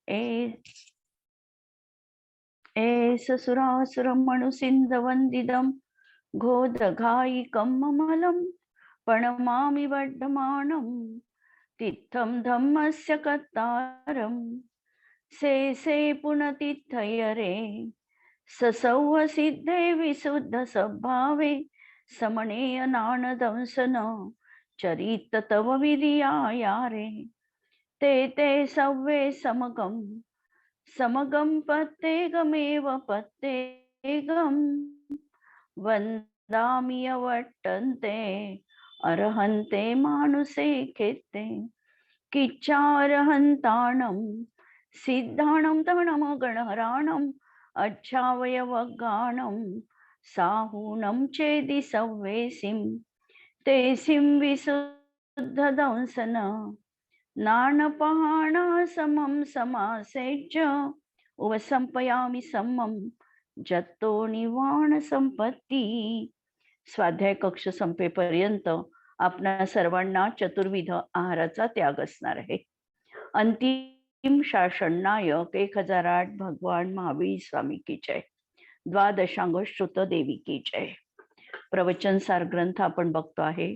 ए एषसुरासुरमणुसिन्धवन्दिदं घोदघायिकं ममलं प्रणमामि वर्धमानं तित्थं धम्मस्य कर्तारं से पुनतिथयरे ससौवसिद्धे विशुद्धसद्भावे समणेय नाणदंसन चरित तव विरियायारे ते सव्वे समगं पत्तेगमेव पत्तेगं वन्दामि यवट्टन्ते अर्हन्ते मानुषे खेत्ते किच्चार्हन्ताणं सिद्धाणं तणमगणहराणम् अच्छावयवगाणं साहूनं चेदि सव्वेसिं तेसिं विशुद्धदंसन नाणपहाण समं समासेच्य उपसंपयामि समं जत्तो निवाण संपत्ती. स्वाध्याय कक्ष संपेपर्यंत आपणा सर्वांना चतुर्विध आहाराचा त्याग असणार आहे. अंतिम शासन नायक 1008 भगवान महावीर स्वामी की जय. द्वादशांग श्रुत देवी की जय. प्रवचन सार ग्रंथ आपण बघतो आहे.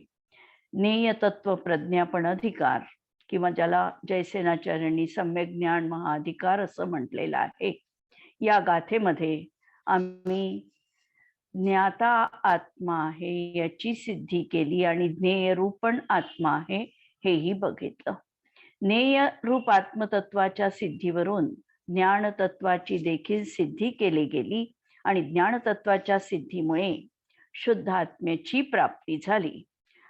ज्ञेय तत्व प्रज्ञापन अधिकार किंवा ज्याला जयसेनाचार्यांनी सम्यक ज्ञान महाअधिकार असं म्हटलेलं आहे. या गाथेमध्ये आम्ही ज्ञाता आत्मा आहे याची सिद्धी केली आणि ज्ञेय रूप पण आत्मा आहे हेही बघितलं. ज्ञेय रूप आत्मतत्वाच्या सिद्धीवरून ज्ञान तत्वाची देखील सिद्धी केली गेली आणि ज्ञान तत्वाच्या सिद्धीमुळे शुद्ध आत्म्याची प्राप्ती झाली.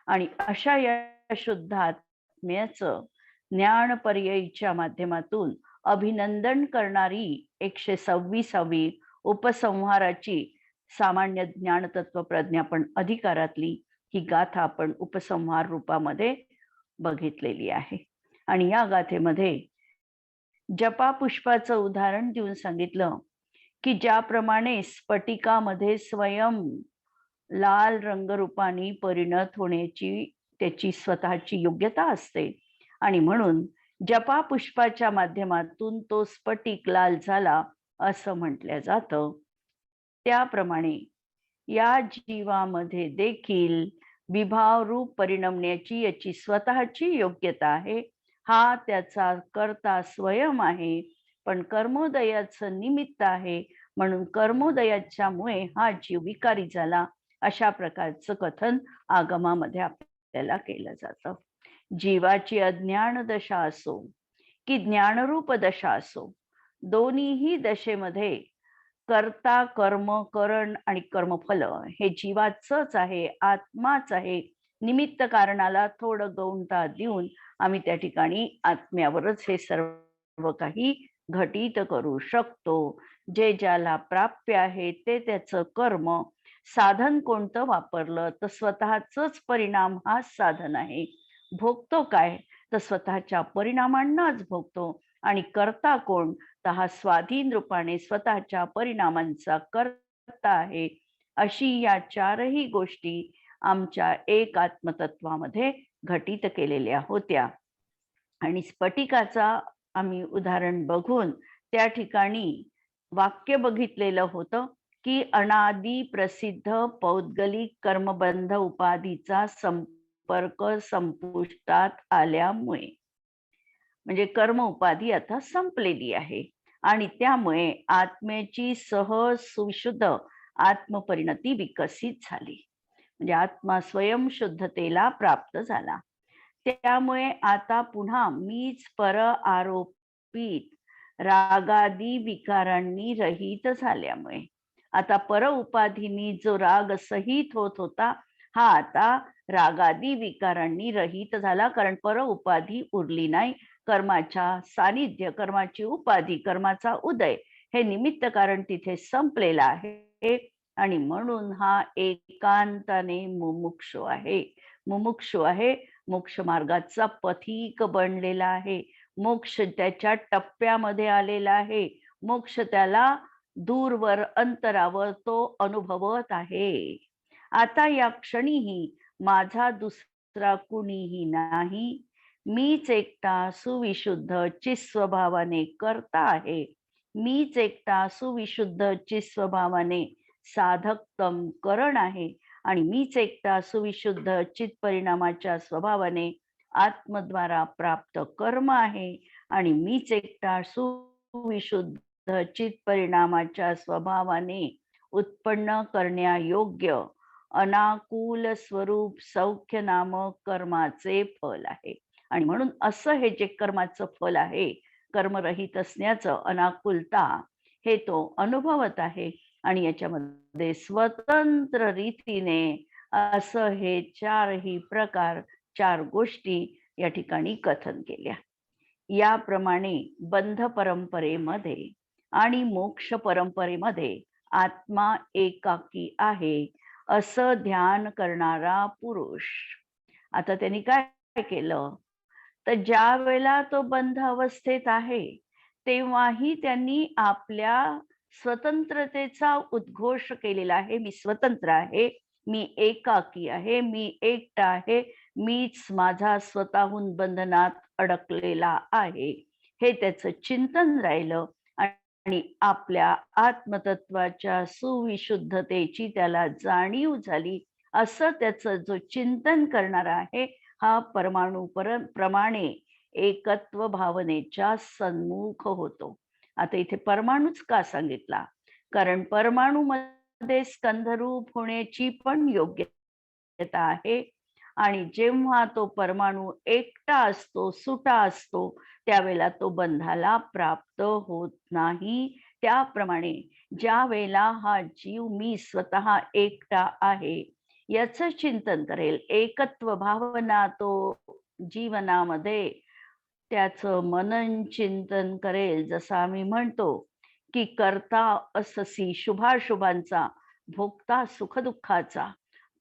आणि अशा या शुद्ध आत्म्याचं ज्ञान पर्यायीच्या माध्यमातून अभिनंदन करणारी 126वी उपसंहाराची सामान्य ज्ञानतत्व प्रज्ञापन अधिकारातली ही गाथा आपण उपसंहार रूपामध्ये बघितलेली आहे. आणि या गाथेमध्ये जपा पुष्पाचं उदाहरण देऊन सांगितलं की ज्याप्रमाणे स्फटिकामध्ये स्वयं लाल रंगरूपाने परिणत होण्याची त्याची स्वतःची योग्यता असते आणि म्हणून जपा पुष्पाच्या माध्यमातून तो स्फटिक लाल झाला असं म्हटलं जातं. त्याप्रमाणे या जीवामध्ये देखील विभाव रूप परिणमण्याची याची स्वतःची योग्यता आहे. हा त्याचा कर्ता स्वयं आहे, पण कर्मोदयाचं निमित्त आहे म्हणून कर्मोदयाच्यामुळे हा जीव विकारी झाला अशा प्रकारचं कथन आगमामध्ये आपल्याला केलं जातं. जीवाची अज्ञान दशा असो की ज्ञानरूप दशा असो, दोन्हीही दशेमध्ये कर्ता कर्म करण आणि कर्मफल हे जीवाचंच आहे, आत्माच आहे. निमित्त कारणाला थोडं गौणता देऊन आम्ही त्या ठिकाणी आत्म्यावरच हे सर्व काही घटित करू शकतो. जे ज्याला प्राप्य आहे ते त्याचं कर्म साधन कोणतं वापरलं तर स्वतःच परिणाम हा साधन आहे. भोगतो काय तर स्वतःच्या परिणामांनाच भोगतो. आणि करता कोण तर हा स्वाधीन रूपाने स्वतःच्या परिणामांचा करता आहे. अशी या चारही गोष्टी आमच्या एक आत्मतत्वामध्ये घटित केलेल्या होत्या. आणि स्फटिकाचा आम्ही उदाहरण बघून त्या ठिकाणी वाक्य बघितलेलं होतं की अनादी प्रसिद्ध पौद्गलिक कर्मबंध उपाधीचा संपर्क संपुष्टात आल्यामुळे, म्हणजे कर्म उपाधी आता संपलेली आहे आणि त्यामुळे आत्म्याची सहज सुशुद्ध आत्मपरिणती विकसित झाली. म्हणजे आत्मा स्वयंशुद्धतेला प्राप्त झाला. त्यामुळे आता पुन्हा मीच पर आरोपित रागादी विकारांनी रहित झाल्यामुळे आता पर उपाधीनी जो राग सहित होत होता हा आता रागादी विकारांनी रहित झाला. कारण पर उपाधी उरली नाही. कर्माच्या सानिध्य, कर्माची उपाधी, कर्माचा उदय हे निमित्त कारण तिथे संपलेलं आहे आणि म्हणून हा एकांताने मुमुक्षु आहे. मुमुक्षु आहे, मोक्ष मार्गाचा पथिक बनलेला आहे. मोक्ष त्याच्या टप्प्यामध्ये आलेला आहे. मोक्ष त्याला दूरवर अंतरावर तो अनुभवत आहे. आता या क्षणीही माझा दुसरा कुणीही नाही, मीच एकटा सुविशुद्ध चिस्वभावाने करता आहे. मीच एकटा सुविशुद्ध चिस्वभावाने साधकतम करण आहे आणि मीच एकटा सुविशुद्ध चित परिणामाच्या स्वभावाने आत्मद्वारा प्राप्त कर्म आहे आणि मीच एकटा सुविशुद्ध चित परिणामाच्या स्वभावाने उत्पन्न करण्यायोग्य अनाकूल स्वरूप सौख्य नामक कर्माचे फल आहे. आणि म्हणून असं हे जे कर्माचं फल आहे, कर्मरहित असण्याचं अनाकुलता, हे तो अनुभवत आहे आणि याच्यामध्ये स्वतंत्र रीतीने असं हे चारही प्रकार, चार गोष्टी या ठिकाणी कथन केल्या. याप्रमाणे बंध परंपरेमध्ये आणि मोक्ष परंपरेमध्ये आत्मा एकाकी आहे असं ध्यान करणारा पुरुष, आता त्यांनी काय केलं, तर ज्या वेळेला तो बंध अवस्थेत आहे तेव्हाही त्यांनी आपल्या स्वतंत्रतेचा उद्घोष केलेला आहे. मी स्वतंत्र आहे, मी एकाकी आहे, मी एकटा आहे, मीच माझा स्वतःहून बंधनात अडकलेला आहे, हे त्याचं चिंतन राहिलं आणि आपल्या आत्मतत्वाच्या सुविशुद्धतेची त्याला जाणीव झाली. असं त्याचं जो चिंतन करणार आहे हा परमाणू प्रमाणे एकत्व भावनेच्या सन्मुख होतो. आता इथे परमाणूच का सांगितला, कारण परमाणू मध्ये स्कंधरूप होण्याची पण योग्यता आहे आणि जेव्हा तो परमाणू एकटा असतो, सुटा असतो, त्यावेळेला तो बंधाला प्राप्त होत नाही. त्याप्रमाणे ज्या वेळेला हा जीव मी स्वतः एकटा आहे याचं चिंतन करेल, एकत्व भावना तो जीवनामध्ये त्याचं मनन चिंतन करेल, जसं आम्ही म्हणतो की करता अससी शुभाशुभांचा, भोगता सुखदुःखाचा,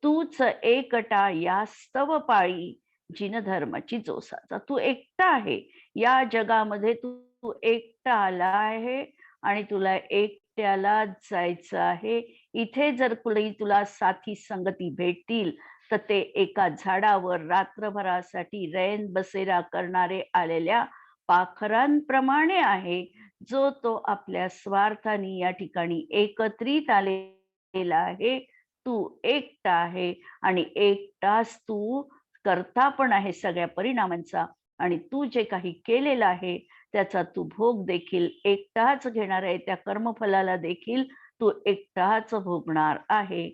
तूच एकटा यास्तव पाळी, जिन धर्माची जोसाचा. तू एकटा आहे या जगामध्ये, तू एकटा आला आहे आणि तुला एकट्याला जायचं आहे. इथे जर कुणी तुला साथी संगती भेटतील तर ते एका झाडावर रात्रभरासाठी रैन बसेरा करणारे आलेल्या पाखरांप्रमाणे आहे, जो तो आपल्या स्वार्थाने या ठिकाणी एकत्रित आलेला आहे. तू एकटा आहे आणि एकटाच तू करता पण आहे सगळ्या परिणामांचा आणि तू जे काही केलेलं आहे त्याचा तू भोग देखील एकटाच घेणार आहे. त्या कर्मफलाला देखील तू एकटाच भोगणार आहे.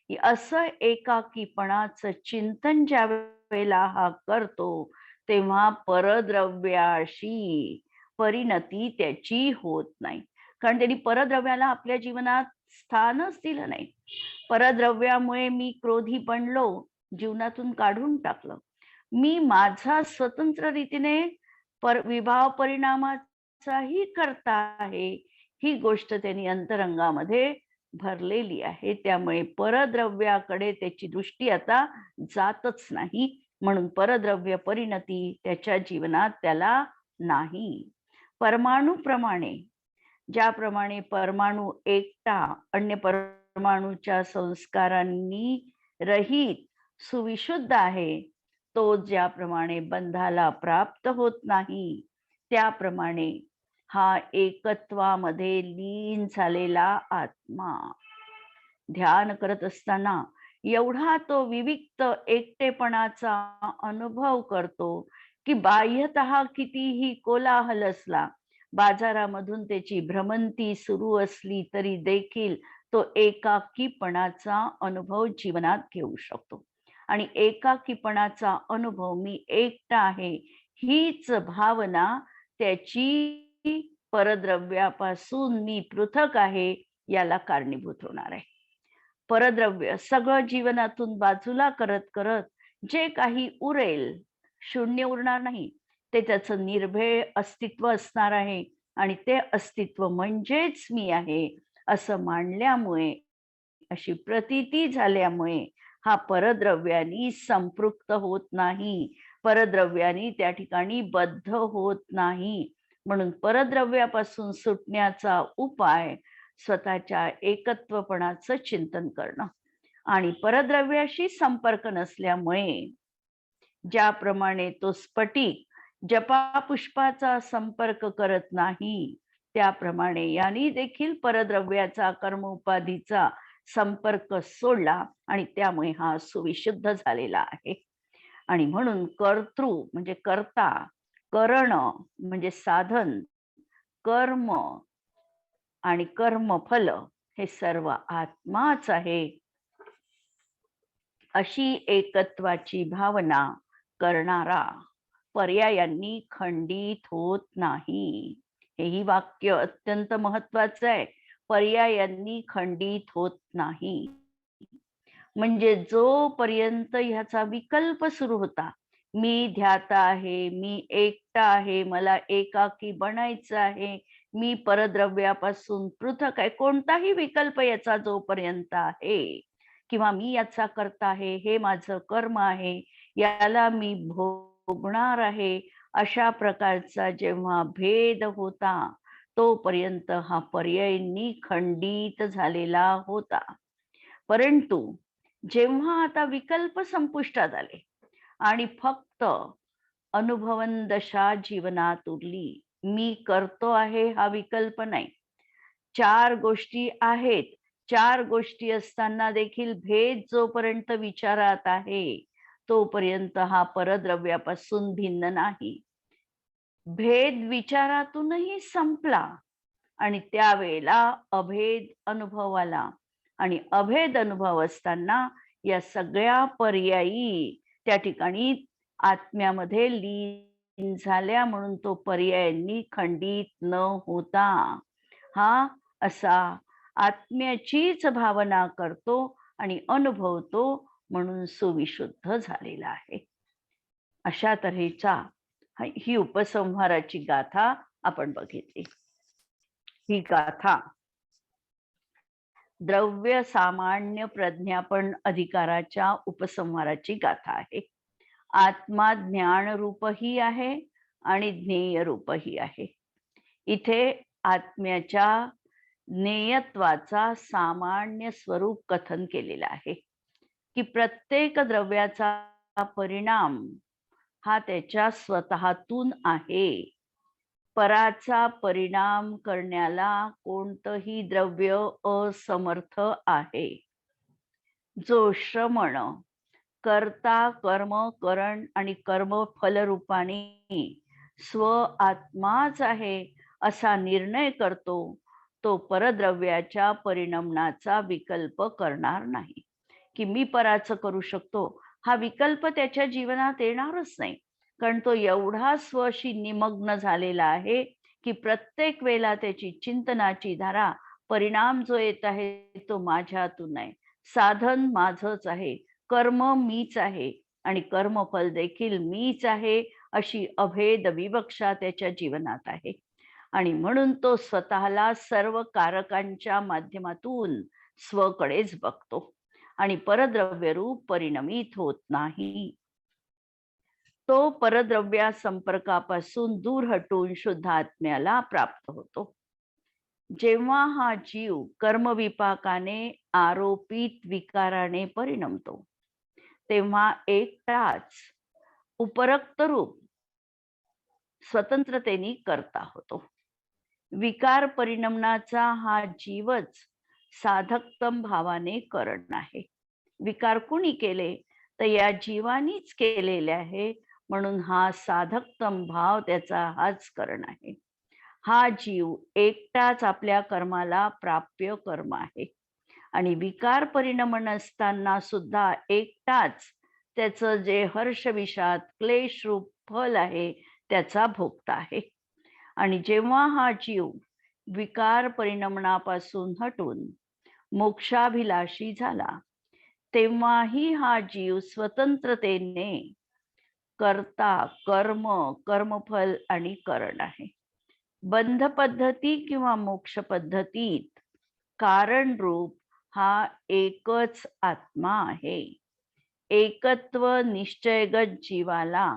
असं एकाकीपणाचं चिंतन ज्या वेळेला हा करतो तेव्हा परद्रव्याशी परिणती त्याची होत नाही, कारण त्यांनी परद्रव्याला आपल्या जीवनात स्थानच दिलं नाही. परद्रव्यामुळे मी क्रोधी बनलो, जीवनातून काढून टाकलं. मी माझा स्वतंत्र रीतीने विभाव परिणामाचाही करता आहे, ही गोष्ट त्यांनी अंतरंगामध्ये भरलेली आहे. त्यामुळे परद्रव्याकडे त्याची दृष्टी आता जातच नाही, म्हणून परद्रव्य परिणती त्याच्या जीवनात त्याला नाही. परमाणूप्रमाणे, ज्याप्रमाणे परमाणू एकटा अन्य परमाणूच्या संस्कारांनी रहित सुविशुद्ध आहे, तो ज्याप्रमाणे बंधाला प्राप्त होत नाही, त्याप्रमाणे हा एकत्वामध्ये लीन झालेला आत्मा ध्यान करत असताना एवढा तो विविक्त एकटेपणाचा अनुभव करतो की बाह्यतः कितीही कोलाहल असला, बाजारामधून त्याची भ्रमंती सुरू असली तरी देखील तो एकाकीपणाचा अनुभव जीवनात घेऊ शकतो. आणि एकाकीपणाचा अनुभव, मी एकटा आहे, हीच भावना त्याची परद्रव्यापासून मी पृथक आहे याला कारणीभूत होणार आहे. परद्रव्य सगळं जीवनातून बाजूला करत करत जे काही उरेल, शून्य उरणार नाही, ते त्याचं निर्भेळ अस्तित्व असणार आहे आणि ते अस्तित्व म्हणजेच मी आहे असं मानल्यामुळे, अशी प्रतीती झाल्यामुळे हा परद्रव्यानी संपृक्त होत नाही, परद्रव्यानी त्या ठिकाणी बद्ध होत नाही. म्हणून परद्रव्यापासून सुटण्याचा उपाय स्वतःच्या एकत्वपणाचं चिंतन करणं आणि परद्रव्याशी संपर्क नसल्यामुळे ज्याप्रमाणे तो स्फटिक जपापुष्पाचा संपर्क करत नाही, त्याप्रमाणे यांनी देखील परद्रव्याचा कर्म उपाधीचा संपर्क सोडला आणि त्यामुळे हा सुविशुद्ध झालेला आहे. आणि म्हणून कर्तृ म्हणजे कर्ता, करण म्हणजे साधन, कर्म आणि कर्मफल हे सर्व आत्माच आहे, अशी एकत्वाची भावना करणारा पर्यायांनी खंडित होत नाही. हेही वाक्य अत्यंत महत्वाचं आहे. पर्यायांनी खंडित होत नाही. म्हणजे जोपर्यंत ह्याचा विकल्प सुरू होता, मी ध्याता आहे, मी एकटा आहे, मला एकाकी बनायचं आहे, मी परद्रव्यापासून पृथक आहे, कोणताही विकल्प याचा जोपर्यंत आहे, किंवा मी याचा करता आहे, हे माझं कर्म आहे, याला मी भोगणार आहे, अशा प्रकारचा जेव्हा भेद होता, तोपर्यंत हा पर्यायी खंडित झालेला होता. परंतु जेव्हा आता विकल्प संपुष्टात आले आणि फक्त अनुभवन दशा जीवनात उरली, मी करतो आहे हा विकल्प नाही, चार गोष्टी आहेत, चार गोष्टी असताना देखील भेद जोपर्यंत विचारात आहे, तोपर्यंत हा परद्रव्यापासून भिन्न नाही. भेद विचारातूनही संपला आणि त्यावेळेला अभेद अनुभव आला आणि अभेद अनुभव असताना या सगळ्या पर्यायी त्या ठिकाणी आत्म्यामध्ये लीन झाल्या, म्हणून तो पर्यायांनी खंडित न होता हा असा आत्म्याचीच भावना करतो आणि अनुभवतो, म्हणून सुविशुद्ध झालेला आहे. अशा तऱ्हेचा ही उपसंहाराची गाथा आपण बघितली. ही गाथा द्रव्य सामान्य प्रज्ञापन अधिकाराच्या उपसंहाराची गाथा आहे. आत्मा ज्ञान रूपही आहे आणि ज्ञेय रूपही आहे. इथे आत्म्याच्या ज्ञेयत्वाचा सामान्य स्वरूप कथन केलेला आहे की प्रत्येक द्रव्याचा परिणाम हा त्याच्या स्वतःतून आहे. पराचा परिणाम करण्याला कोणतंही द्रव्य असमर्थ आहे. जो श्रमण कर्ता, कर्म, करण आणि कर्मफल रूपाने स्व आत्माच आहे असा निर्णय करतो, तो परद्रव्याच्या परिणामाचा विकल्प करणार नाही. की मी पराचं करू शकतो हा विकल्प त्याच्या जीवनात येणारच नाही, कारण तो एवढा स्वशी निमग्न झालेला आहे की प्रत्येक वेळेला त्याची चिंतनाची धारा, परिणाम जो येत आहे तो माझ्यातून आहे, साधन माझंच आहे, कर्म मीच आहे आणि कर्मफल देखील मीच आहे, अशी अभेद विवक्षा त्याच्या जीवनात आहे. आणि म्हणून तो स्वतःला सर्व कारकांच्या माध्यमातून स्वकडेच बघतो आणि परद्रव्य रूप परिणमित होत नाही. तो परद्रव्या संपर्कापासून दूर हटून शुद्ध आत्म्याला प्राप्त होतो. जेव्हा हा जीव कर्मविपाकाने आरोपित विकाराने परिणमतो, तेव्हा एकटाच उपरक्त रूप स्वतंत्रतेने करता होतो. विकार परिणमनाचा हा जीवच साधकतम भावाने करण आहे. विकार कुणी केले तर या जीवानीच केलेले आहे, म्हणून हा साधकतम भाव त्याचा हाच करण आहे. हा जीव एकटाच आपल्या कर्माला प्राप्य कर्म आहे आणि विकार परिणमन असताना सुद्धा एकटाच त्याचं जे हर्ष विषाद क्लेश रूप फल आहे त्याचा भोगता आहे. आणि जेव्हा हा जीव विकार परिणमनापासून हटून मोक्षाभिलाषी झाला, तेव्हाही हा जीव स्वतंत्रतेने कर्ता, कर्म, कर्मफल आणि करण आहे. बंध पद्धती किंवा मोक्ष पद्धतीत कारण रूप हा एकच आत्मा आहे. एकत्व निश्चयगत जीवाला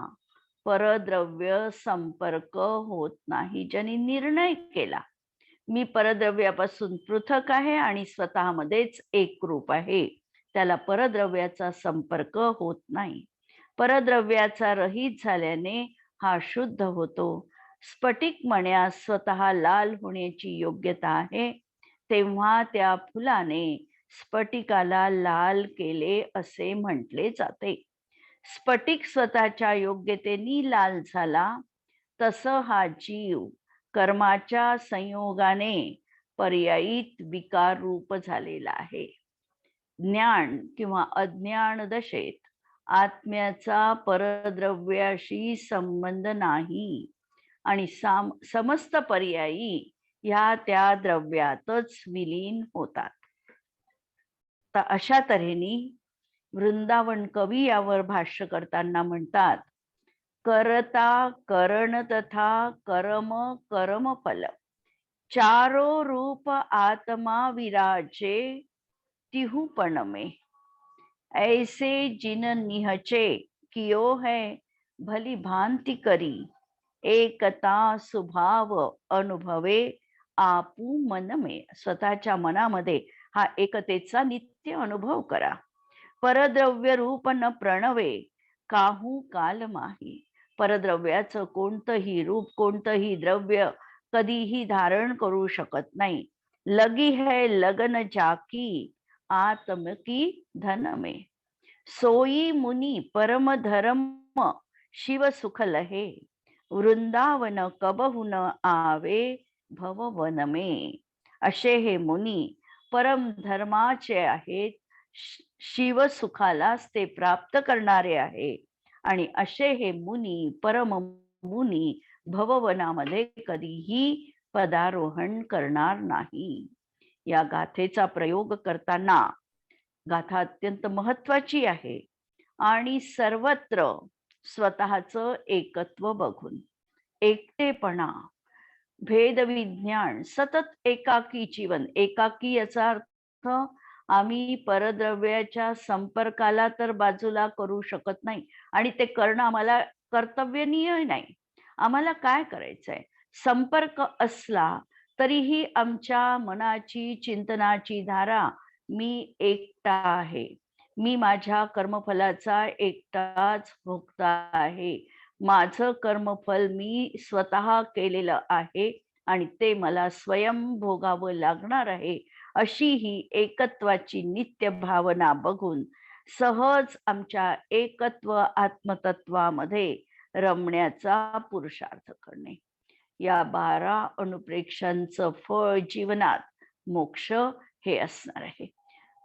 परद्रव्य संपर्क होत नाही. ज्यांनी निर्णय केला मी परद्रव्यापासून पृथक आहे आणि स्वतःमध्येच एक रूप आहे, त्याला परद्रव्याचा संपर्क होत नाही. परद्रव्याचा रहित झाल्याने हा शुद्ध होतो. स्फटिक मण्यास स्वतः लाल होण्याची योग्यता आहे, तेव्हा त्या फुलाने स्फटिकाला लाल केले असे म्हटले जाते. स्फटिक स्वतःच्या योग्यतेने लाल झाला, तसं हा जीव कर्माच्या संयोगाने पर्यायीत विकार रूप झालेला आहे. ज्ञान किंवा अज्ञान दशेत आत्म्याचा परद्रव्याशी संबंध नाही आणि समस्त पर्यायी ह्या त्या द्रव्यातच विलीन होतात. तर अशा तऱ्हेने वृंदावन कवी यावर भाष्य करताना म्हणतात, करता करण तथा कर्म कर्म फल चारो रूप आत्मा विराजे तिहुपण में, ऐसे जिन निहचे कियो है भली भांति करी, एकता स्वभाव अनुभवे आपू मन में. स्वतःच्या मनामध्ये हा एकतेचा नित्य अनुभव करा. परद्रव्य रूप न प्रणवे काहू काल माही. परद्रव्याचं कोणतंही रूप, कोणतंही द्रव्य कधीही धारण करू शकत नाही. लगी है लगन जाकी आत्म की धन में, सोई मुनी परम धर्म शिव सुख लहे, वृंदावन कबहु न आवे भववन में. असे हे मुनी परम धर्माचे आहेत, शिव सुखालाच ते प्राप्त करणारे आहे. आणि असे हे मुनी परम मुनी भववनामध्ये कधीही पदारोहण करणार नाही. या गाथेचा प्रयोग करताना, गाथा अत्यंत महत्वाची आहे आणि सर्वत्र स्वतःचं एकत्व बघून, एकटेपणा, भेदविज्ञान, सतत एकाकी जीवन. एकाकी याचा अर्थ आम्ही परद्रव्याच्या संपर्काला तर बाजूला करू शकत नाही आणि ते करणं आम्हाला कर्तव्यनीय नाही. आम्हाला काय करायचंय, संपर्क असला तरीही आमच्या मनाची चिंतनाची धारा मी एकटा आहे, मी माझ्या कर्मफलाचा एकटाच भोगता आहे, माझं कर्मफल मी स्वतः केलेलं आहे आणि ते मला स्वयं भोगावं लागणार आहे, अशी ही एकत्वाची नित्य भावना बघून सहज आमच्या एकत्व आत्मतत्वामध्ये रमण्याचा पुरुषार्थ करणे. या 12 अनुप्रेक्षांचं फळ जीवनात मोक्ष हे असणार आहे.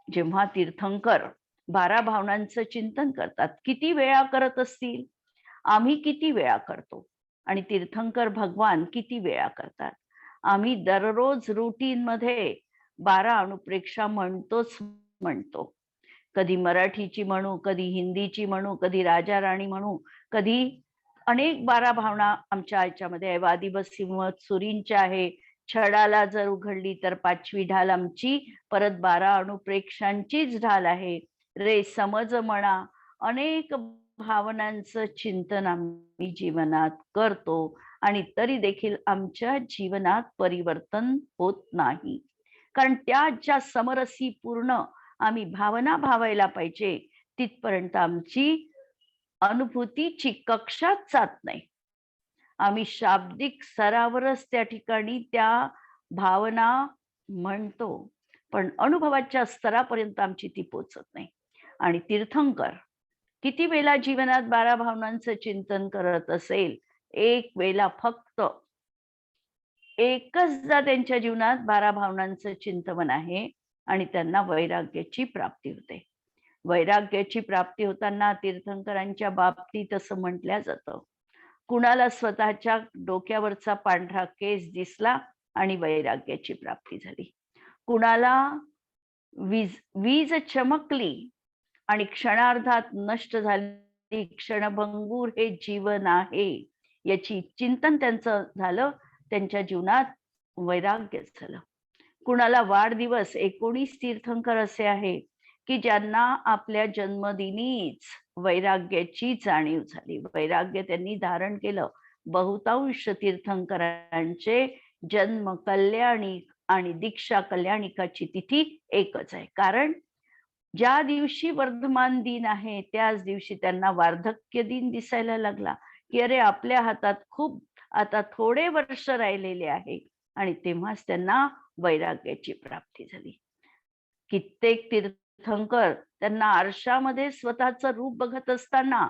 जेव्हा तीर्थंकर 12 भावनांचं चिंतन करतात, किती वेळा करत असतील, आम्ही किती वेळा करतो आणि तीर्थंकर भगवान किती वेळा करतात. आम्ही दररोज रुटीन मध्ये 12 अनुप्रेक्षा म्हणतो. कधी मराठीची म्हणू, कधी हिंदीची म्हणू, कधी राजा राणी म्हणू, कधी अनेक 12 भावना आमच्या याच्यामध्ये आहे. वादी बसिंह सुरींच्या आहे. छडाला जर उघडली तर 5वी ढाल आमची परत 12 अनुप्रेक्षांचीच ढाल आहे. रे समज म्हणा, अनेक भावनांचं चिंतन आम्ही जीवनात करतो आणि तरी देखील आमच्या जीवनात परिवर्तन होत नाही. कारण त्या ज्या समरसी पूर्ण आम्ही भावना भावायला पाहिजे, तिथपर्यंत आमची अनुभूतीची कक्षाच जात नाही. आम्ही शाब्दिक स्तरावरच त्या ठिकाणी त्या भावना म्हणतो, पण अनुभवाच्या स्तरापर्यंत आमची ती पोचत नाही. आणि तीर्थंकर किती वेळा जीवनात 12 भावनांचं चिंतन करत असेल, एक वेळा फक्त एकचदा त्यांच्या जीवनात 12 भावनांचं चिंतन आहे आणि त्यांना वैराग्याची प्राप्ती होते. वैराग्याची प्राप्ती होताना तीर्थंकरांच्या बाबतीत असं म्हटलं जातं, कुणाला स्वतःच्या डोक्यावरचा पांढरा केस दिसला आणि वैराग्याची प्राप्ती झाली, कुणाला वीज चमकली आणि क्षणार्धात नष्ट झाली, क्षणभंगूर हे जीवन आहे याची चिंतन त्यांचं झालं, त्यांच्या जीवनात वैराग्य झालं. कुणाला वाढदिवस 19 तीर्थंकर असे आहे की ज्यांना आपल्या जन्मदिनीच वैराग्याची जाणीव झाली, वैराग्य त्यांनी धारण केलं. बहुतांश तीर्थंकरांचे जन्म कल्याणी आणि दीक्षा कल्याणिकाची तिथी एकच आहे, कारण ज्या दिवशी वर्धमान दिन आहे त्याच दिवशी त्यांना वार्धक्य दिन दिसायला लागला, की अरे आपल्या हातात खूप आता थोडे वर्ष राहिलेले आहे. आणि तेव्हाच त्यांना वैराग्याची प्राप्ती झाली. कित्येक तीर्थंकर त्यांना आरशामध्ये स्वतःचं रूप बघत असताना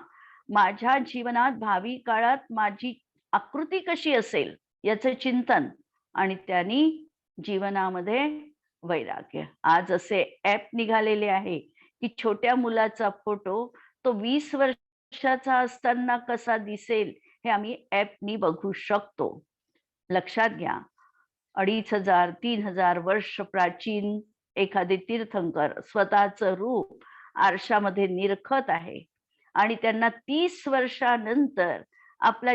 माझ्या जीवनात भावी काळात माझी आकृती कशी असेल याचं चिंतन, आणि त्यांनी जीवनामध्ये वैराग्य. आज असे ऍप निघालेले आहे की छोट्या मुलाचा फोटो तो 20 वर्षाचा असताना कसा दिसेल हे आम्ही ऍपनी बघू शकतो. लक्षात घ्या, 2500 3000 वर्ष प्राचीन एखादे तीर्थंकर स्वतःचं रूप आरशामध्ये निरखत आहे आणि त्यांना 30 वर्षानंतर आपला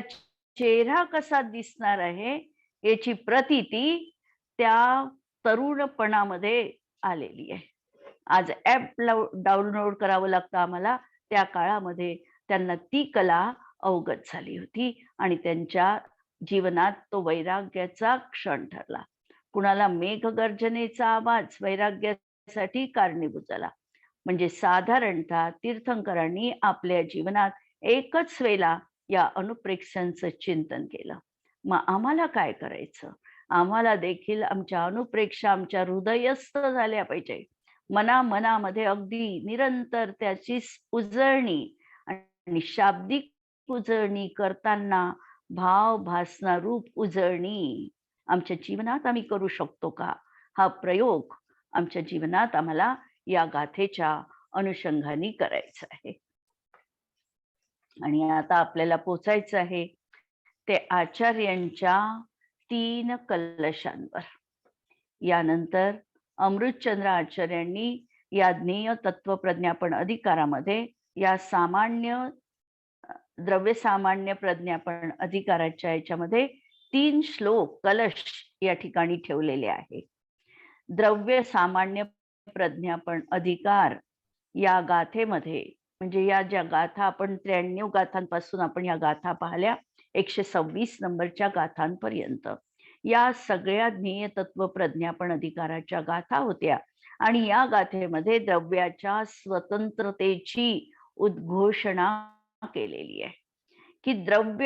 चेहरा कसा दिसणार आहे याची प्रतीती त्या तरुणपणामध्ये आलेली आहे. आज ऍप डाउनलोड करावं लागतं आम्हाला. त्या काळामध्ये त्यांना ती कला अवगत झाली होती आणि त्यांच्या जीवनात तो वैराग्याचा क्षण ठरला. कुणाला मेघगर्जनेचा आवाज वैराग्यासाठी कारणीभूत झाला. म्हणजे साधारणतः तीर्थंकरांनी आपल्या जीवनात एकच वेळेला या अनुप्रेक्षांचं चिंतन केलं. मग आम्हाला काय करायचं? आम्हाला देखील आमच्या अनुप्रेक्षा आमच्या हृदयस्थ झाल्या पाहिजे. मनामध्ये अगदी निरंतर त्याची उजळणी आणि शाब्दिक उजळणी करताना भाव भासना रूप उजळणी आमच्या जीवनात आम्ही करू शकतो का? हा प्रयोग आमच्या जीवनात आम्हाला या गाथेच्या अनुषंगाने करायचं आहे. आणि आता आपल्याला पोचायचं आहे ते आचार्यांच्या 3 कलशांवर. यानंतर अमृतचंद्र आचार्यांनी या ज्ञेय तत्वप्रज्ञापन अधिकारामध्ये या सामान्य द्रव्य सामान्य प्रज्ञापन अधिकाराच्या याच्यामध्ये 3 श्लोक कलश या ठिकाणी ठेवलेले आहे. द्रव्य सामान्य प्रज्ञापन अधिकार या गाथेमध्ये, म्हणजे या ज्या गाथा आपण 93 गाथांपासून आपण या गाथा पाहिल्या 126 नंबरच्या गाथांपर्यंत, या सगळ्या ज्ञेय तत्व प्रज्ञापन अधिकाराच्या गाथा होत्या. आणि या गाथेमध्ये द्रव्याच्या स्वतंत्रतेची उद्घोषणा केलेली आहे की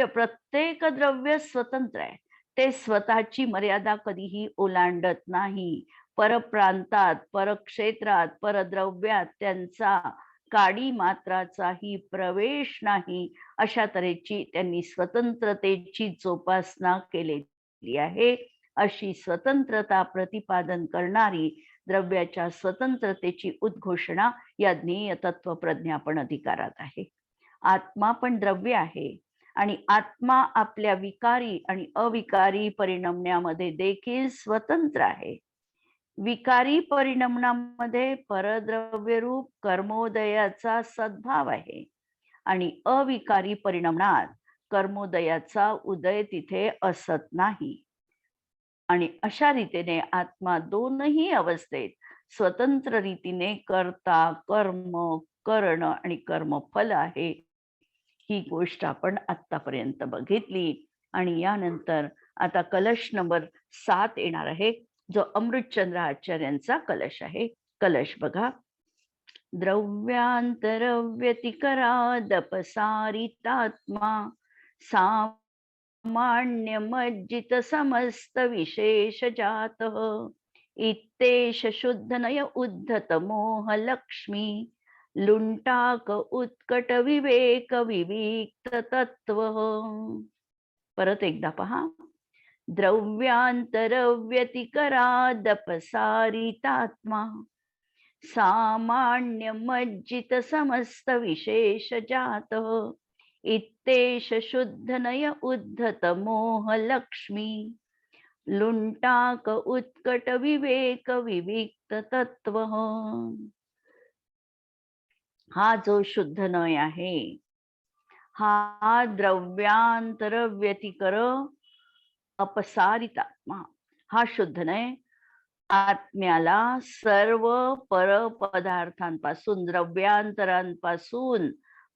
प्रत्येक द्रव्य स्वतंत्र आहे. ते स्वतःची मर्यादा कधीही ओलांडत नाही. परप्रांतात, परक्षेत्रात, परद्रव्यात त्यांचा काडी मात्राचाही प्रवेश नाही. अशा तऱ्हेची त्यांनी स्वतंत्रतेची जोपासना केलेली आहे. अशी स्वतंत्रता प्रतिपादन करणारी द्रव्याच्या स्वतंत्रतेची उद्घोषणा या ज्ञेय तत्व प्रज्ञापन अधिकारात आहे. आत्मा पण द्रव्य आहे आणि आत्मा आपल्या विकारी आणि अविकारी परिणमण्यामध्ये देखील स्वतंत्र आहे. विकारी परिणमनामध्ये परद्रव्य रूप कर्मोदयाचा सद्भाव आहे आणि अविकारी परिणमनात कर्मोदयाचा उदय तिथे असत नाही. आणि अशा रीतीने आत्मा दोनही अवस्थेत स्वतंत्र रीतीने कर्ता, कर्म, करण आणि कर्मफल आहे. ही गोष्ट आपण आतापर्यंत बघितली. आणि यानंतर आता कलश नंबर 7 येणार आहे, जो अमृतचंद्र आचार्यांचा कलश आहे. कलश बघा. द्रव्यांतर व्यतिकरादपसारितात्मा सामान्य मज्जित समस्त विशेष जात इत्तेष शुद्धनय उद्धत मोह लक्ष्मी लुंटाक उत्कट विवेक विविक्त तत्व. परत एकदा पहा. द्रव्यांतर व्यतिकरादपसारितात्मा सामान्य मज्जित समस्त विशेष जात इत्तेष शुद्धनय उद्धत मोह लक्ष्मी लुंटाक उत्कट विवेक विविक्त तत्व. हा जो शुद्ध नय आहे, हा द्रव्यांतर व्यतिकर अपसारित आत्मा, हा शुद्ध नय आत्म्याला सर्व परपदार्थांपासून, द्रव्यांतरांपासून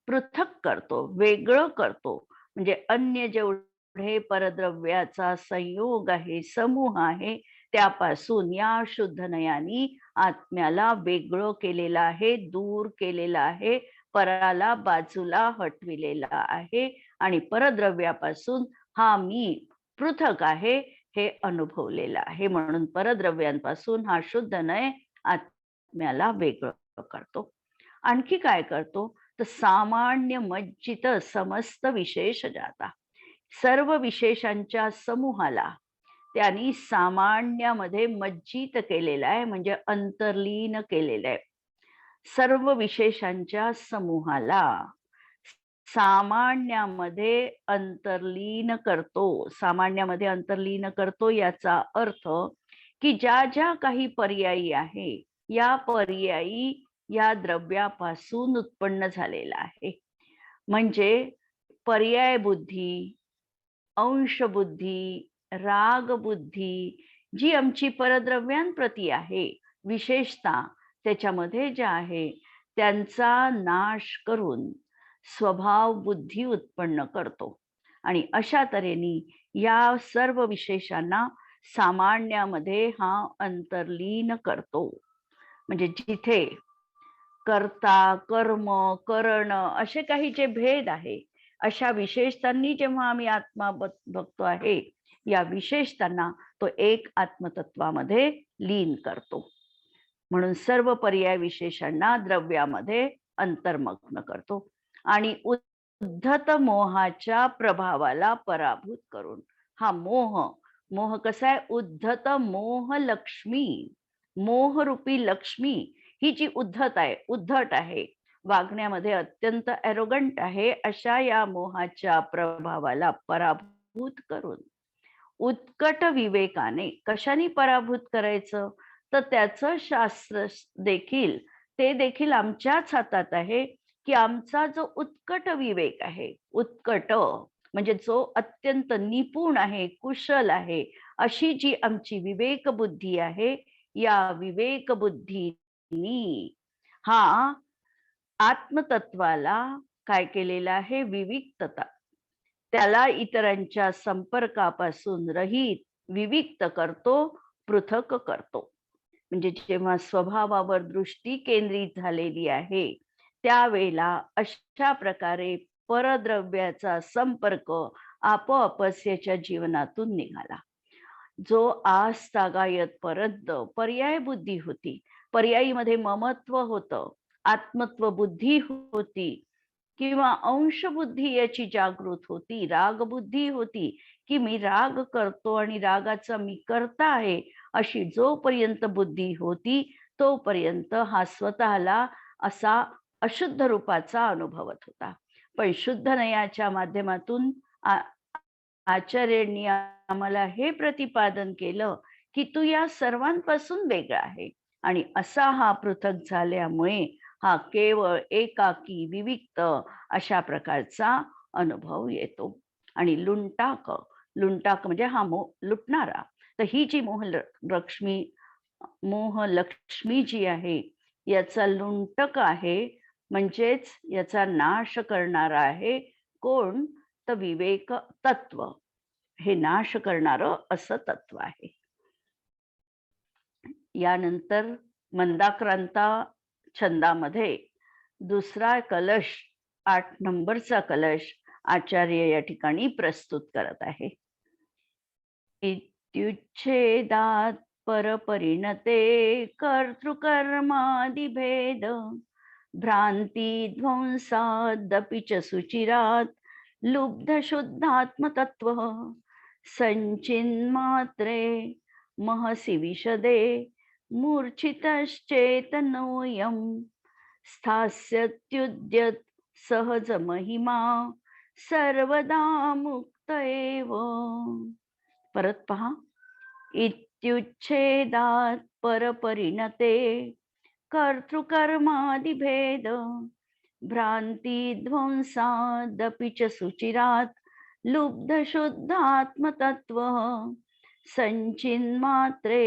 पृथक करतो, वेगळं करतो. म्हणजे अन्य जेवढं पुढे परद्रव्याचा संयोग आहे, समूह आहे, त्यापासून या शुद्ध नयानी आत्म्याला वेगळं केलेलं आहे, दूर केलेलं आहे, पराला बाजूला हटविलेला आहे आणि परद्रव्यापासून हा मी पृथक आहे हे अनुभवलेलं आहे. म्हणून परद्रव्यांपासून हा शुद्ध नय आत्म्याला वेगळं करतो. आणखी काय करतो तर सामान्य मज्जित समस्त विशेष जाता, सर्व विशेषांच्या समूहाला त्यांनी सामान्यामध्ये मज्जित केलेलं आहे, म्हणजे अंतर्लीन केलेलं आहे. सर्व विशेषांच्या समूहाला सामान्यामध्ये अंतर्लीन करतो. सामान्यामध्ये अंतर्लीन करतो याचा अर्थ की ज्या ज्या काही पर्यायी आहे, या पर्यायी या द्रव्यापासून उत्पन्न झालेला आहे. म्हणजे पर्याय बुद्धी, अंश बुद्धी, राग बुद्धी जी आमची परद्रव्यांप्रती आहे, विशेषता त्याच्यामध्ये ज्या आहे त्यांचा नाश करून स्वभाव बुद्धी उत्पन्न करतो. आणि अशा तऱ्हेने या सर्व विशेषांना सामान्यामध्ये हा अंतर्लीन करतो. म्हणजे जिथे कर्ता, कर्म, करण असे काही जे भेद आहे, अशा विशेषतांनी जेव्हा आम्ही आत्मा बघतो आहे, या विशेषतांना तो एक आत्मतत्वामध्ये लीन करतो. म्हणून सर्व पर्याय विशेषांना द्रव्यामध्ये अंतर्मग्न करतो आणि उद्धत मोहाच्या प्रभावाला पराभूत करून हा मोह कसा आहे, उद्धत मोह लक्ष्मी, मोहरूपी लक्ष्मी ही जी उद्धट आहे, वागण्यामध्ये अत्यंत ॲरोगंट आहे, अशा या मोहाच्या प्रभावाला पराभूत करून उत्कट विवेकाने कशाने पराभूत करायचं तर त्याचं शास्त्र देखील ते देखील आमच्याच हातात आहे की आमचा जो उत्कट विवेक आहे, उत्कट म्हणजे जो अत्यंत निपुण आहे, कुशल आहे, अशी जी आमची विवेक बुद्धी आहे, या विवेक बुद्धीनी हा आत्मतत्वाला काय केलेलं आहे, विविक्तता, त्याला इतरांच्या संपर्कापासून रहित विविक्त करतो, पृथक करतो. म्हणजे जेव्हा स्वभावावर दृष्टी केंद्रित झालेली आहे, त्यावेळेला अशा प्रकारे परद्रव्याचा संपर्क आपोआपच याच्या जीवनातून निघाला. जो आजतागायत पर्यंत पर्याय बुद्धी होती, पर्यायीमध्ये ममत्व होतं, आत्मत्व बुद्धी होती किंवा अंश बुद्धी याची जागृत होती, राग बुद्धी होती की मी राग करतो आणि रागाचा मी करता आहे, अशी जोपर्यंत बुद्धी होती तोपर्यंत हा स्वतःला असा अशुद्ध रूपाचा अनुभवत होता. पण शुद्ध नयाच्या माध्यमातून आचार्यांनी आम्हाला हे प्रतिपादन केलं की तू या सर्वांपासून वेगळा आहे आणि असा हा पृथक झाल्यामुळे हा केवळ एकाकी विविक्त अशा प्रकारचा अनुभव येतो. आणि लुंटाक म्हणजे हा लुटणारा, तर ही जी मोहलक्ष्मी जी आहे, याचा लुंटक आहे, म्हणजेच याचा नाश करणारा आहे कोण तर विवेक तत्व, हे नाश करणारं असं तत्व आहे. यानंतर मंदाक्रांता छंदामध्ये दुसरा कलश, 8 नंबरचा कलश आचार्य या ठिकाणी प्रस्तुत करत आहे. इत्युच्छेदात परपरिणते कर्तृकर्मादिभेद भ्रांती ध्वंसादपि च सुचिरात लुब्ध शुद्धात्मतत्व संचिन्मात्रे महसि विशदे मूर्छितश्चेतनोऽयं स्थास्यत्युद्यत सहज महिमा सर्वदा मुक्त एव. परत पहा. इत्युच्छेदात परपरिणते कर्तृकर्मादिभेद भ्रांती ध्वंसादपि च सुचिरात लुब्ध शुद्धात्मतत्व संचिन्मात्रे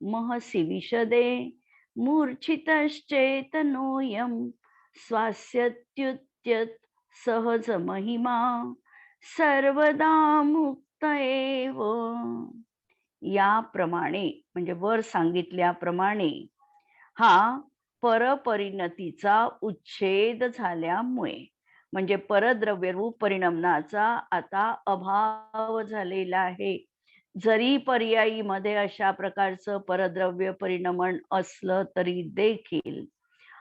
महसि विशदे मूर्छितश्चेतनोऽयं स्वास्यत्युद्यत सहज महिमा सर्वदा मुक्त एव. याप्रमाणे म्हणजे वर सांगितल्याप्रमाणे हा परपरिणतीचा उच्छेद झाल्यामुळे म्हणजे परद्रव्य रूप परिणमनाचा आता अभाव झालेला आहे. जरी पर्यायी मध्ये अशा प्रकारचं परद्रव्य परिणमन असलं तरी देखील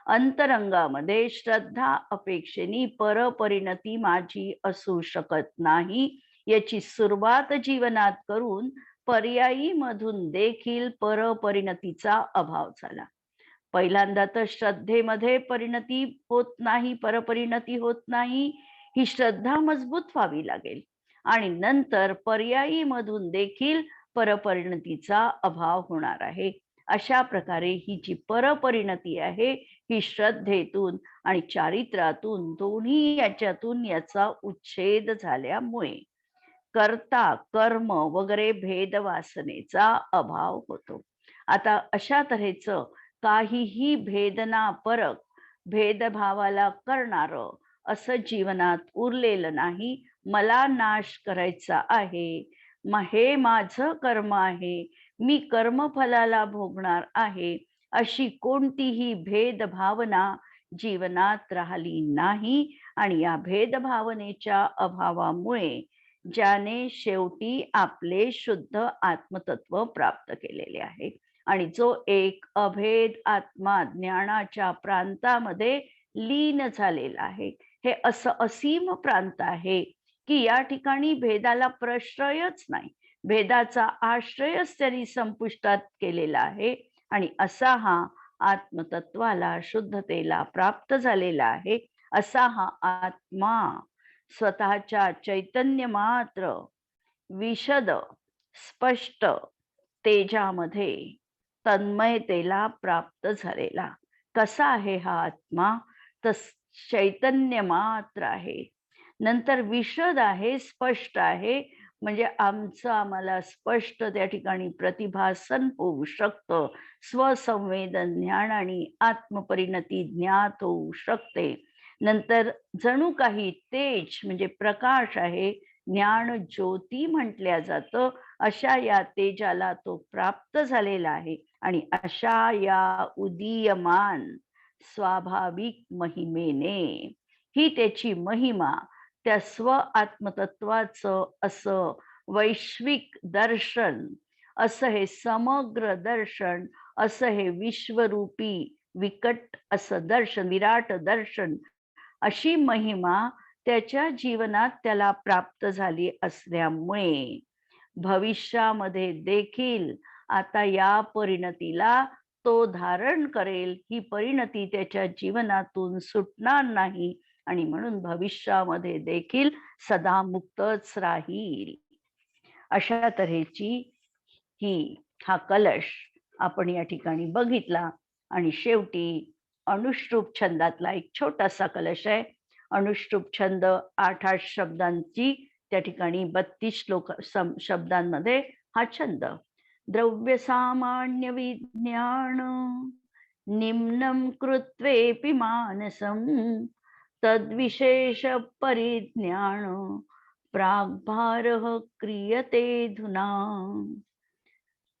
अंतरंगामध्ये श्रद्धा अपेक्षेने परपरिणती माझी असू शकत नाही याची सुरुवात जीवनात करून पर्यायी मधून देखील परपरिणतीचा अभाव झाला. पहिल्यांदा तर श्रद्धेमध्ये परिणती होत नाही, परपरिणती होत नाही, ही श्रद्धा मजबूत व्हावी लागेल आणि नंतर पर्यायी मधून देखील परपरिणतीचा अभाव होणार आहे. अशा प्रकारे ही जी परपरिणती आहे ही श्रद्धेतून आणि चारित्र्यातून दोन्ही याच्यातून याचा उच्छेद झाल्यामुळे कर्ता कर्म वगैरे भेदवासनेचा अभाव होतो. आता अशा तऱ्हेचं काहीही भेदना परक भेदभावाला करणार असं जीवनात उरलेलं नाही. मला नाश करायचा आहे, हे माझं कर्म आहे, मी कर्मफलाला भोगणार आहे, अशी कोणतीही भेदभावना जीवनात राहिली नाही. आणि या भेदभावनेच्या अभावामुळे ज्याने शेवटी आपले शुद्ध आत्मतत्व प्राप्त केलेले आहे आणि जो एक अभेद आत्मा ज्ञानाच्या प्रांतामध्ये लीन झालेला आहे. हे असं असीम प्रांत आहे की या ठिकाणी भेदाला प्रश्रयच नाही, भेदाचा आश्रयच त्यांनी संपुष्टात केलेला आहे. आणि असा हा आत्मतत्वाला शुद्धतेला प्राप्त झालेला आहे. असा हा आत्मा स्वतःच्या चैतन्य मात्र विशद स्पष्ट तेजामध्ये तन्मयतेला प्राप्त झालेला कसा आहे हा आत्मा? तर चैतन्य मात्र आहे, नंतर विशद आहे, स्पष्ट आहे. म्हणजे आम्हाला स्पष्ट त्या ठिकाणी प्रतिभासन होऊ शकतं. स्वसंवेदन ज्ञान आणि आत्मपरिणती ज्ञात होऊ शकते. नंतर जणू काही तेज म्हणजे प्रकाश आहे, ज्ञान ज्योती म्हटल्या जातं. अशा या तेजाला तो प्राप्त झालेला आहे आणि अशा या उदीयमान स्वाभाविक महिमेने ही त्याची महिमा त्या स्व आत्मतत्वाचं असं वैश्विक दर्शन, असं हे समग्र दर्शन, असं हे विश्वरूपी विकट असं दर्शन, विराट दर्शन, अशी महिमा त्याच्या जीवनात त्याला प्राप्त झाली असल्यामुळे भविष्यामध्ये देखील आता या परिणतीला तो धारण करेल. ही परिणती त्याच्या जीवनातून सुटणार नाही आणि म्हणून भविष्यामध्ये देखील सदा मुक्तच राहील. अशा तऱ्हेची हा कलश आपण या ठिकाणी बघितला. आणि शेवटी अनुष्टुप छंदातला एक छोटासा कलश आहे. अनुष्टुप छंद 8 शब्दांची त्या ठिकाणी 32 शब्दांमध्ये हा छंद. द्रव्य सामान्य विज्ञान निम्नं कृत्वेपि मानसं तद्विशेष परिज्ञान प्राग्भारः क्रियते धुना.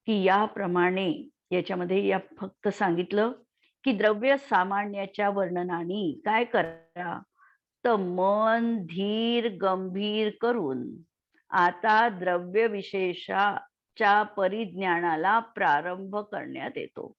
की याप्रमाणे याच्यामध्ये या फक्त सांगितलं की द्रव्य सामान्याच्या वर्णनाने काय करा, तर मन धीर गंभीर करून आता द्रव्य विशेषाच्या परिज्ञानाला प्रारंभ करण्यात येतो.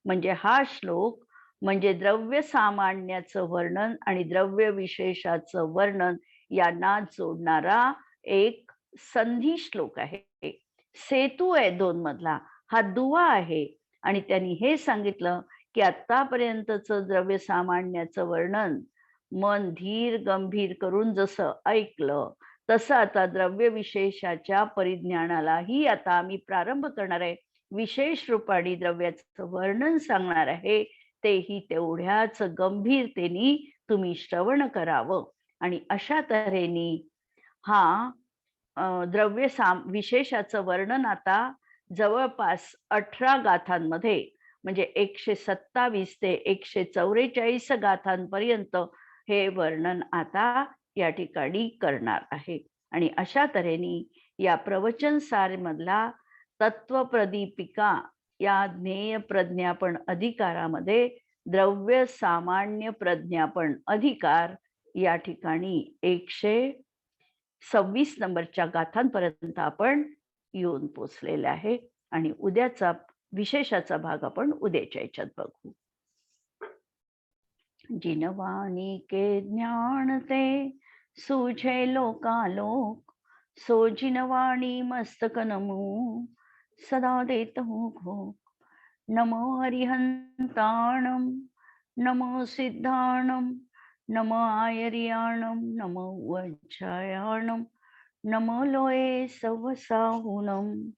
म्हणजे हा श्लोक म्हणजे द्रव्य सामान्याचं वर्णन आणि द्रव्य विशेषाचं वर्णन यांना जोडणारा एक संधी श्लोक आहे, सेतू आहे दोन मधला, हा दुवा आहे. आणि त्यांनी हे सांगितलं की आतापर्यंतचं द्रव्य सामान्याचं वर्णन मन धीर गंभीर करून जसं ऐकलं तसं आता द्रव्य विशेषाच्या परिज्ञानालाही आता आम्ही प्रारंभ करणार आहे. विशेष रूपाने द्रव्याचं वर्णन सांगणार आहे, तेही तेवढ्याच गंभीरतेने तुम्ही श्रवण करावं. आणि अशा तऱ्हेने हा द्रव्य विशेषाचं वर्णन आता जवळपास 18 गाथांमध्ये म्हणजे 127 ते 144 गाथांपर्यंत हे वर्णन आता या ठिकाणी करणार आहे. आणि अशा तऱ्हेने या प्रवचन सार मधला तत्वप्रदीपिका या ज्ञेय प्रज्ञापन अधिकारामध्ये द्रव्य सामान्य प्रज्ञापन अधिकार या ठिकाणी 126 नंबरच्या गाथांपर्यंत आपण येऊन पोचलेले आहे आणि उद्याचा विशेषाचा भाग आपण उद्याच्या याच्यात बघू. जिनवाणी के ज्ञान ते सूझे लोकालोक, सो जिनवाणी मस्तक नमो सदा देत हो घो. नमो हरिहंताणम, नमो सिद्धाणम, नमो आयर्याणम, नमो वज्रायाणम, नमो लोये सवसाहुणम.